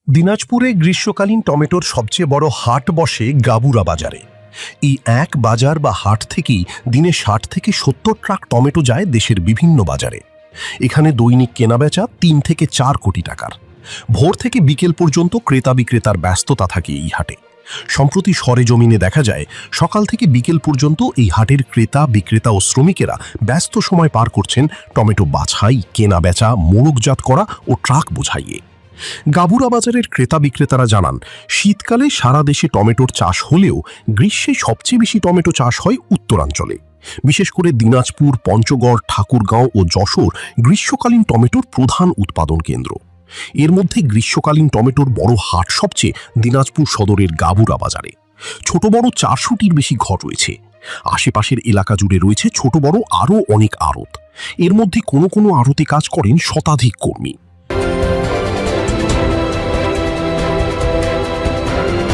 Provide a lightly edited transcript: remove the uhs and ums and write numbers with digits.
দিনাজপুরে গ্রীষ্মকালীন টমেটোর সবচেয়ে বড় হাট বসে গাবুরা বাজারে। এই এক বাজার বা হাট থেকেই দিনে ৬০ থেকে ৭০ ট্রাক টমেটো যায় দেশের বিভিন্ন বাজারে। এখানে দৈনিক কেনাবেচা ৩ থেকে ৪ কোটি টাকার। ভোর থেকে বিকেল পর্যন্ত ক্রেতা বিক্রেতার ব্যস্ততা থাকে এই হাটে। সম্প্রতি সরেজমিনে দেখা যায় সকাল থেকে বিকেল পর্যন্ত এই হাটের ক্রেতা বিক্রেতা ও শ্রমিকেরা ব্যস্ত সময় পার করছেন টমেটো বাছাই, কেনাবেচা, মোড়কজাত করা ও ট্রাক বোঝাইয়ে। গাবুরা বাজারের ক্রেতা বিক্রেতারা জানান, শীতকালে সারা দেশে টমেটোর চাষ হলেও গ্রীষ্মে সবচেয়ে বেশি টমেটো চাষ হয় উত্তরাঞ্চলে। বিশেষ করে দিনাজপুর, পঞ্চগড়, ঠাকুরগাঁও ও যশোর গ্রীষ্মকালীন টমেটোর প্রধান উৎপাদন কেন্দ্র। এর মধ্যে গ্রীষ্মকালীন টমেটোর বড় হাট সবচেয়ে দিনাজপুর সদরের গাবুরা বাজারে। ছোট বড় ৪০০টির বেশি ঘর রয়েছে। আশেপাশের এলাকা জুড়ে রয়েছে ছোট বড় আরও অনেক আড়ত। এর মধ্যে কোনো কোনো আড়তে কাজ করেন শতাধিক কর্মী।